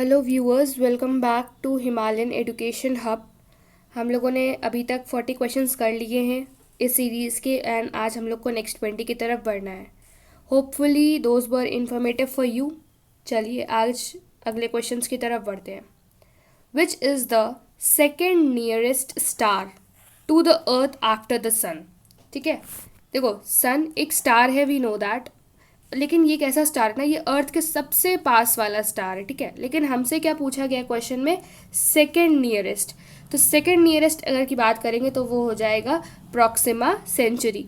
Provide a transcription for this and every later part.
Hello viewers, welcome back to Himalayan education hub. हम लोगों ने अभी तक 40 क्वेश्चंस कर लिए हैं इस सीरीज़ के एंड आज हम लोग को नेक्स्ट 20 की तरफ बढ़ना है। Hopefully those were informative for you. चलिए आज अगले क्वेश्चंस की तरफ बढ़ते हैं। Which is the second nearest star to the earth after the sun? ठीक है, देखो सन एक स्टार है, वी नो दैट, लेकिन ये कैसा स्टार है ना, ये अर्थ के सबसे पास वाला स्टार है। ठीक है, लेकिन हमसे क्या पूछा गया क्वेश्चन में? Second nearest. तो सेकेंड नियरेस्ट अगर की बात करेंगे तो वो हो जाएगा प्रॉक्सिमा सेंचुरी।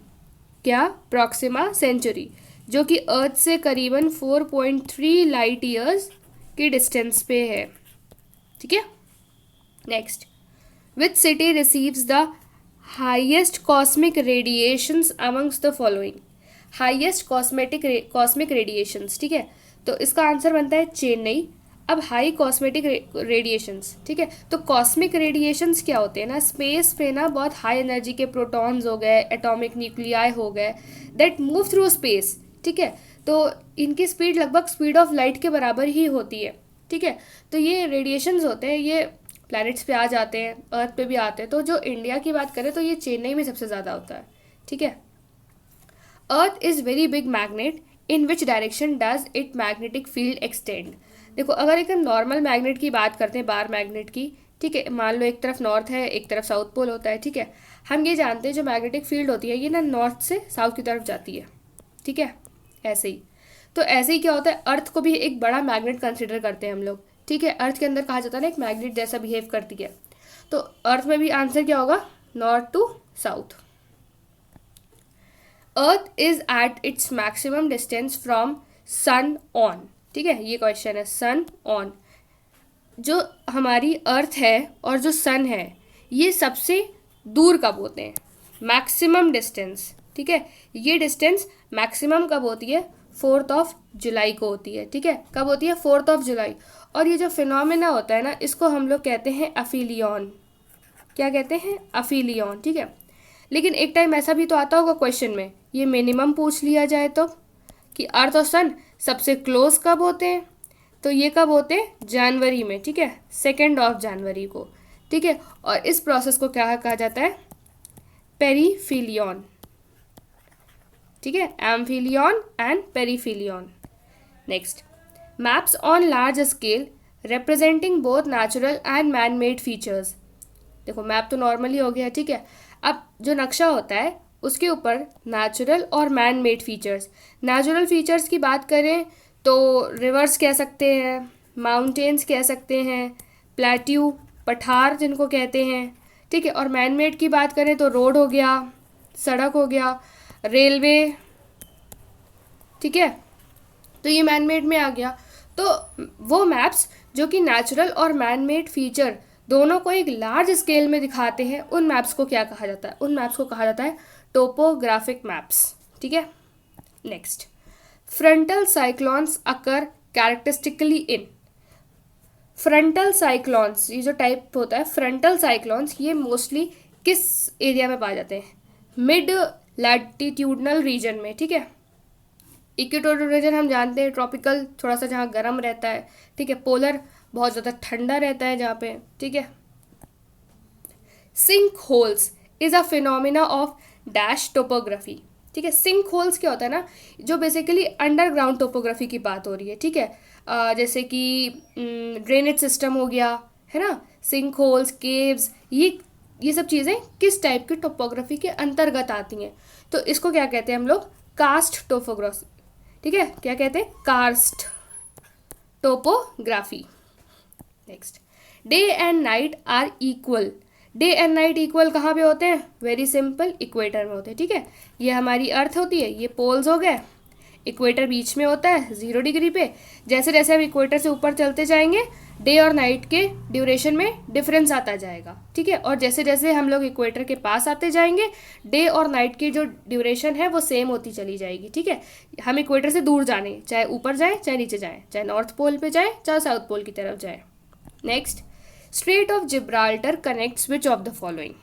क्या? प्रॉक्सिमा सेंचुरी, जो कि अर्थ से करीबन 4.3 लाइट ईयर्स की डिस्टेंस पे है। ठीक है, next, which city receives the highest cosmic radiations amongst the following? Highest cosmic radiations. ठीक है, तो इसका आंसर बनता है चेन्नई। अब हाई कॉस्मेटिक रेडिएशंस, ठीक है, तो कॉस्मिक रेडिएशंस क्या होते हैं ना, स्पेस पे ना बहुत हाई एनर्जी के प्रोटॉन्स हो गए, एटॉमिक न्यूक्लियाई हो गए, दैट मूव थ्रू स्पेस। ठीक है, तो इनकी स्पीड लगभग स्पीड ऑफ लाइट के बराबर ही होती है। ठीक है, तो ये रेडिएशंस होते हैं, ये प्लैनेट्स पे आ जाते हैं, अर्थ पे भी आते हैं। तो जो इंडिया की बात करें तो ये चेन्नई में सबसे ज़्यादा होता है। ठीक है, earth is very big magnet, in which direction does it magnetic field extend? देखो अगर एकदम नॉर्मल मैग्नेट की बात करते हैं, बार मैग्नेट की, ठीक है, मान लो एक तरफ नॉर्थ है एक तरफ साउथ पोल होता है। ठीक है, हम ये जानते हैं जो मैग्नेटिक फील्ड होती है ये ना नॉर्थ से साउथ की तरफ जाती है। ठीक है, ऐसे ही तो ऐसे ही क्या होता है, अर्थ को भी एक बड़ा मैग्नेट कंसिडर करते हैं हम लोग। ठीक है, अर्थ के अंदर कहा जाता है ना एक मैग्नेट जैसा बिहेव करती है, तो अर्थ में भी आंसर क्या होगा? North to south. Earth is at its maximum distance from sun on. ठीक है, ये क्वेश्चन है, सन ऑन। जो हमारी अर्थ है और जो सन है ये सबसे दूर कब होते हैं? Maximum distance. ठीक है, ये डिस्टेंस मैक्सिमम कब होती है? 4 जुलाई को होती है। ठीक है, कब होती है? 4 जुलाई। और ये जो फिनोमेना होता है ना, इसको हम लोग कहते हैं अफिलियन। क्या कहते हैं? अफिलियन। ठीक है, लेकिन एक टाइम ऐसा भी तो आता होगा क्वेश्चन में, ये मिनिमम पूछ लिया जाए तो, कि अर्थ और सन सबसे क्लोज कब होते हैं? तो ये कब होते हैं? जनवरी में। ठीक है, 2 जनवरी को। ठीक है, और इस प्रोसेस को क्या कहा जाता है? पेरीफिलियन। ठीक है, aphelion and perihelion. Next, maps on large scale representing both natural and man made features. देखो मैप तो नॉर्मली हो गया। ठीक है, अब जो नक्शा होता है उसके ऊपर नेचुरल और man made features. Natural features की बात करें तो रिवर्स कह सकते हैं, माउंटेन्स कह सकते हैं, प्लेट्यू, पठार जिनको कहते हैं। ठीक है, और मैन मेड की बात करें तो रोड हो गया, सड़क हो गया, रेलवे। ठीक है, तो ये मैन मेड में आ गया। तो वो मैप्स जो कि नेचुरल और मैन मेड फीचर दोनों को एक लार्ज स्केल में दिखाते हैं, उन मैप्स को क्या कहा जाता है? उन मैप्स को कहा जाता है टोपोग्राफिक मैप्स। ठीक है, नेक्स्ट, फ्रंटल साइक्लोन्स अकर कैरेक्टरिस्टिकली इन। फ्रंटल साइक्लोन्स, ये जो टाइप होता है फ्रंटल साइक्लोन्स, ये मोस्टली किस एरिया में पाए जाते हैं? मिड लैटिट्यूडनल रीजन में। ठीक है, इक्वेटोरियल रीजन हम जानते हैं ट्रॉपिकल, थोड़ा सा जहाँ गर्म रहता है। ठीक है, पोलर बहुत ज़्यादा ठंडा रहता है जहाँ पे। ठीक है, sink holes is a phenomena of dash topography. ठीक है, सिंक होल्स क्या होता है ना, जो बेसिकली अंडरग्राउंड टोपोग्राफी की बात हो रही है। ठीक है, जैसे कि ड्रेनेज सिस्टम हो गया, है ना, सिंक होल्स, केव्स, ये सब चीज़ें किस टाइप की टोपोग्राफी के अंतर्गत आती हैं? तो इसको क्या कहते हैं हम लोग? Karst topography. ठीक है, क्या कहते हैं? Karst topography. Next, day and night are equal. Day and night equal कहाँ पे होते हैं? वेरी सिंपल, इक्वेटर में होते हैं। ठीक है, ये हमारी अर्थ होती है, ये पोल्स हो गए, इक्वेटर बीच में होता है 0 डिग्री पे। जैसे जैसे हम इक्वेटर से ऊपर चलते जाएंगे डे और नाइट के ड्यूरेशन में डिफरेंस आता जाएगा। ठीक है, और जैसे जैसे हम लोग इक्वेटर के पास आते जाएंगे डे और नाइट की जो ड्यूरेशन है वो सेम होती चली जाएगी। ठीक है, हम इक्वेटर से दूर जाने, चाहे ऊपर जाए चाहे नीचे जाए, चाहे नॉर्थ पोल पे जाए चाहे साउथ पोल की तरफ जाए। Next, straight of Gibraltar connects which of the following?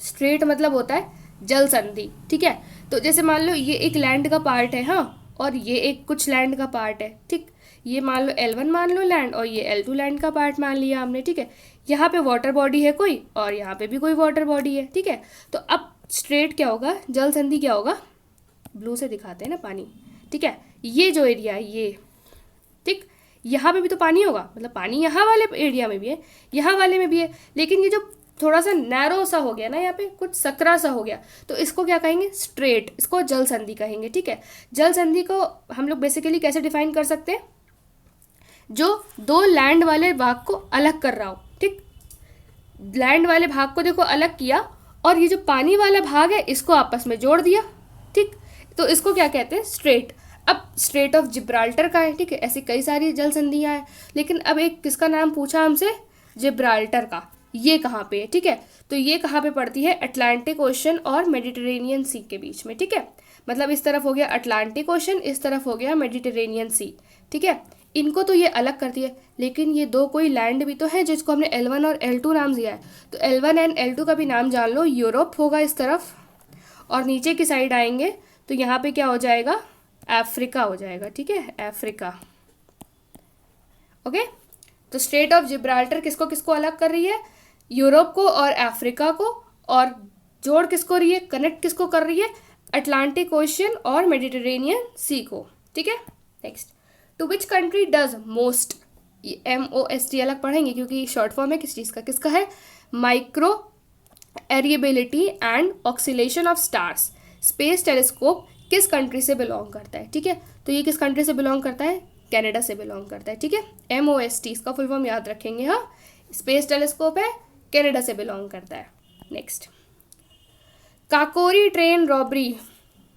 Straight मतलब होता है जल संधि। ठीक है, तो जैसे मान लो ये एक लैंड का पार्ट है, हाँ, और ये एक कुछ लैंड का पार्ट है। ठीक, ये मान लो L1 मान लो लैंड, और ये L2 लैंड का पार्ट मान लिया हमने, ठीक है। यहाँ पे वाटर बॉडी है कोई, और यहाँ पे भी कोई वाटर बॉडी है, ठीक है। तो अब स्ट्रेट क्या होगा, जल संधि क्या होगा, ब्लू से दिखाते हैं ना पानी, ठीक है। ये जो एरिया है ये, ठीक, यहाँ पे भी तो पानी होगा, मतलब पानी यहाँ वाले एरिया में भी है, यहाँ वाले में भी है, लेकिन ये जो थोड़ा सा नैरो सा हो गया ना, यहाँ पे कुछ सकरा सा हो गया, तो इसको क्या कहेंगे, स्ट्रेट, इसको जल संधि कहेंगे, ठीक है। जल संधि को हम लोग बेसिकली कैसे डिफाइन कर सकते हैं, जो दो लैंड वाले भाग को अलग कर रहा हो, ठीक। लैंड वाले भाग को देखो अलग किया, और ये जो पानी वाला भाग है इसको आपस में जोड़ दिया, ठीक। तो इसको क्या कहते हैं, स्ट्रेट। अब स्ट्रेट ऑफ जिब्राल्टर का है, ठीक है। ऐसी कई सारी जल संधियाँ हैं, लेकिन अब एक किसका नाम पूछा हमसे, जिब्राल्टर का। ये कहाँ पे है, ठीक है। तो ये कहाँ पे पड़ती है, अटलांटिक ओशन और मेडिटेरेनियन सी के बीच में, ठीक है। मतलब इस तरफ हो गया अटलांटिक ओशन, इस तरफ हो गया मेडिटेरेनियन सी, ठीक है। इनको तो ये अलग करती है, लेकिन ये दो कोई लैंड भी तो है जिसको हमने L1 और L2 नाम दिया है। तो L1 एंड L2 का भी नाम जान लो, यूरोप होगा इस तरफ, और नीचे की साइड आएंगे तो यहाँ पे क्या हो जाएगा, अफ्रीका हो जाएगा, ठीक है, अफ्रीका। ओके, तो स्ट्रेट ऑफ जिब्राल्टर किसको किसको अलग कर रही है, यूरोप को और अफ्रीका को, और जोड़ किसको रही है, कनेक्ट किसको कर रही है, अटलांटिक ओशन और मेडिटेरेनियन सी को, ठीक है। Next, to which country does most, MOST अलग पढ़ेंगे क्योंकि शॉर्ट फॉर्म है किस चीज़ का, किसका है, micro variability and oscillation of stars space telescope किस कंट्री से बिलोंग करता है, ठीक है। तो ये किस कंट्री से बिलोंग करता है, कनाडा से बिलोंग करता है, ठीक है। MOST इसका फुल फॉर्म याद रखेंगे, हाँ, स्पेस टेलीस्कोप है, कनाडा से बिलोंग करता है। नेक्स्ट, काकोरी ट्रेन रॉबरी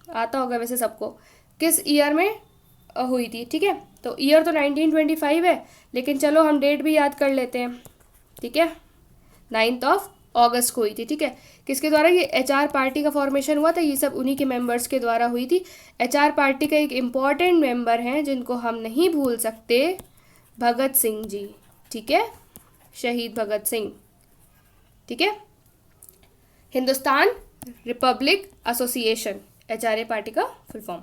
आता होगा वैसे सबको, किस ईयर में हुई थी, ठीक है। तो ईयर तो 1925 है, लेकिन चलो हम डेट भी याद कर लेते हैं, ठीक है। 9 अगस्त को हुई थी, ठीक है। किसके द्वारा, ये HR पार्टी का फॉर्मेशन हुआ था, ये सब उन्हीं के मेंबर्स के द्वारा हुई थी। HR पार्टी का एक इम्पॉर्टेंट मेंबर हैं जिनको हम नहीं भूल सकते, भगत सिंह जी, ठीक है, शहीद भगत सिंह, ठीक है। Hindustan republic association, HRA party का full form.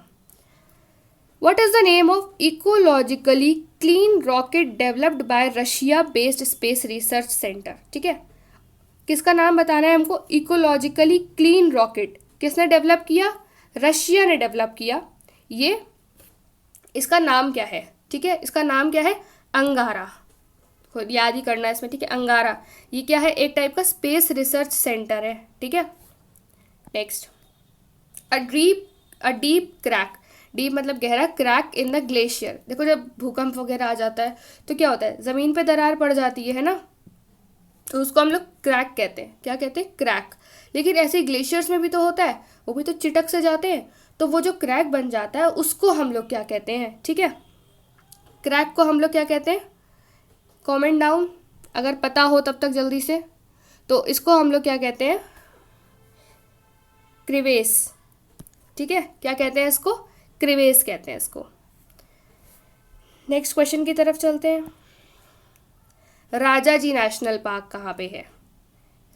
What is the name of ecologically clean rocket developed by Russia based space research center, ठीक है। किसका नाम बताना है हमको, इकोलॉजिकली क्लीन रॉकेट किसने डेवलप किया, रशिया ने डेवलप किया। ये इसका नाम क्या है, ठीक है, इसका नाम क्या है, अंगारा, खुद याद ही करना है इसमें, ठीक है, अंगारा। ये क्या है, एक टाइप का स्पेस रिसर्च सेंटर है, ठीक है। Next, a deep crack, deep मतलब गहरा, क्रैक इन द ग्लेशियर। देखो जब भूकंप वगैरह आ जाता है तो क्या होता है, ज़मीन पे दरार पड़ जाती है ना, तो उसको हम लोग क्रैक कहते हैं, क्या कहते हैं, क्रैक। लेकिन ऐसे ग्लेशियर्स में भी तो होता है, वो भी तो चिटक से जाते हैं, तो वो जो क्रैक बन जाता है उसको हम लोग क्या कहते हैं, ठीक है, क्रैक को हम लोग क्या कहते हैं, कमेंट डाउन अगर पता हो तब तक जल्दी से। तो इसको हम लोग क्या कहते हैं, क्रिवेस, ठीक है, क्या कहते हैं इसको, क्रिवेस कहते हैं इसको। नेक्स्ट क्वेश्चन की तरफ चलते हैं। राजाजी नेशनल पार्क कहाँ पे है,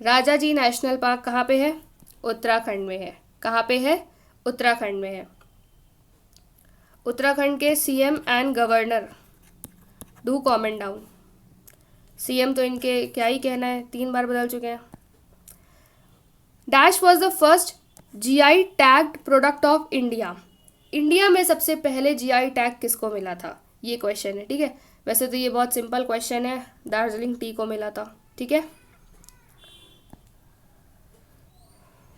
राजाजी नेशनल पार्क कहाँ पे है, उत्तराखंड में है। कहाँ पे है, उत्तराखंड में है। उत्तराखंड के CM and governor, do comment down. CM तो इनके क्या ही कहना है, 3 बार बदल चुके हैं। Dash was the first GI tagged product of India, India में सबसे पहले GI टैग किसको मिला था, ये क्वेश्चन है, ठीक है। वैसे तो ये बहुत सिंपल क्वेश्चन है, दार्जिलिंग टी को मिला था, ठीक है।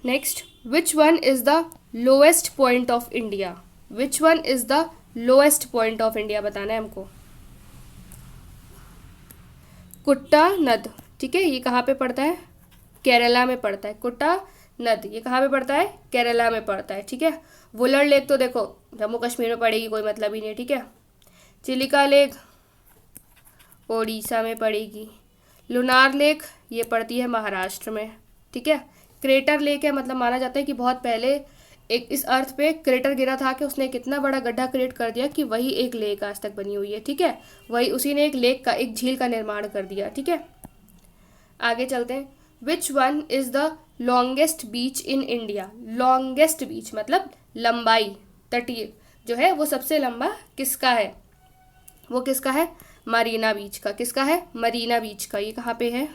Next, which one is the lowest point of India, which one is the lowest point of India बताना है हमको, कुट्टा नद, ठीक है। ये कहाँ पे पड़ता है, केरला में पड़ता है। कुट्टा नद ये कहाँ पे पड़ता है, केरला में पड़ता है, ठीक है। वुलर लेक तो देखो जम्मू कश्मीर में पड़ेगी, कोई मतलब ही नहीं है, ठीक है। चिलिका लेक ओडिशा में पड़ेगी। लुनार लेक ये पड़ती है महाराष्ट्र में, ठीक है। क्रेटर लेक है, मतलब माना जाता है कि बहुत पहले एक इस अर्थ पे क्रेटर गिरा था कि उसने कितना बड़ा गड्ढा क्रिएट कर दिया कि वही एक लेक आज तक बनी हुई है, ठीक है। वही उसी ने एक लेक का, एक झील का निर्माण कर दिया, ठीक है। आगे चलते हैं। Which one is the longest beach in India, longest beach मतलब लंबाई, तटीय जो है वो सबसे लंबा किसका है, वो किसका है? मरीना बीच का। किसका है? मरीना बीच का। ये कहाँ पे है?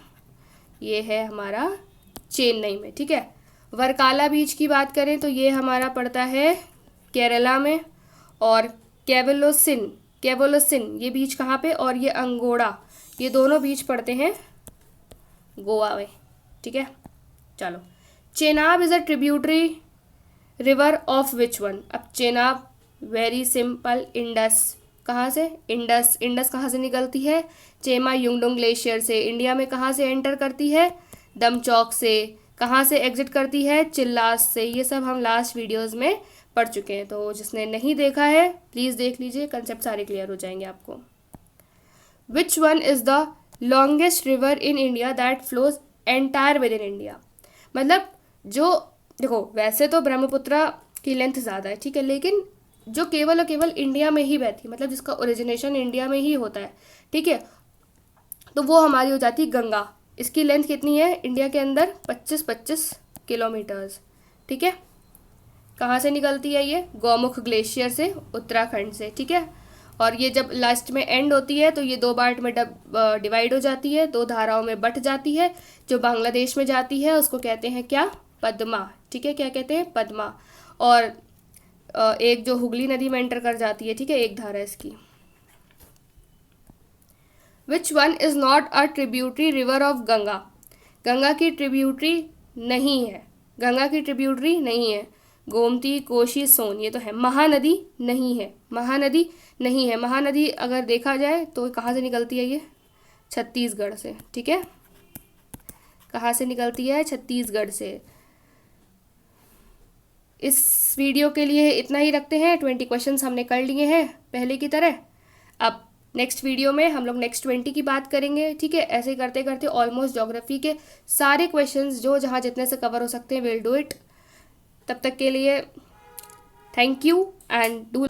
ये है हमारा चेन्नई में, ठीक है। वर्काला बीच की बात करें तो ये हमारा पड़ता है केरला में। और केवलोसिन, केवलोसिन ये बीच कहाँ पे? और ये अंगोड़ा, ये दोनों बीच पड़ते हैं गोवा में, ठीक है। चलो, Chenab is a tributary river of which one? अब चेनाब, वेरी सिंपल, इंडस। कहाँ से? इंडस। इंडस कहाँ से निकलती है? चेमा युंगडोंग ग्लेशियर से। इंडिया में कहाँ से एंटर करती है? दमचौक से। कहाँ से एग्जिट करती है? चिल्लास से। ये सब हम लास्ट वीडियोस में पढ़ चुके हैं, तो जिसने नहीं देखा है प्लीज़ देख लीजिए, कंसेप्ट सारे क्लियर हो जाएंगे आपको। Which one is the longest river in India that flows entire with in India? मतलब जो, देखो वैसे तो ब्रह्मपुत्र की लेंथ ज़्यादा है, ठीक है, लेकिन जो केवल और केवल इंडिया में ही बहती है, मतलब जिसका ओरिजिनेशन इंडिया में ही होता है, ठीक है, तो वो हमारी हो जाती है गंगा। इसकी लेंथ कितनी है इंडिया के अंदर? 25 किलोमीटर्स, ठीक है। कहाँ से निकलती है ये? गौमुख ग्लेशियर से, उत्तराखंड से, ठीक है। और ये जब लास्ट में एंड होती है तो ये दो पार्ट में डिवाइड हो जाती है, दो धाराओं में बट जाती है। जो बांग्लादेश में जाती है उसको कहते हैं क्या? पद्मा, ठीक है। क्या कहते हैं? पद्मा। और एक जो हुगली नदी में एंटर कर जाती है, ठीक है, एक धारा इसकी। Which one is not a tributary river of Ganga? Ganga की ट्रिब्यूटरी नहीं है, गंगा की ट्रिब्यूटरी नहीं है। गोमती, कोशी, सोन, ये तो है। महानदी नहीं है, महानदी नहीं है। महानदी अगर देखा जाए तो कहाँ से निकलती है ये? छत्तीसगढ़ से, ठीक है। कहाँ से निकलती है? छत्तीसगढ़ से। इस वीडियो के लिए इतना ही रखते हैं। 20 क्वेश्चंस हमने कर लिए हैं पहले की तरह। अब नेक्स्ट वीडियो में हम लोग नेक्स्ट 20 की बात करेंगे, ठीक है। ऐसे करते करते ऑलमोस्ट ज्योग्राफी के सारे क्वेश्चंस जो जहाँ जितने से कवर हो सकते हैं विल डू इट। तब तक के लिए थैंक यू एंड डू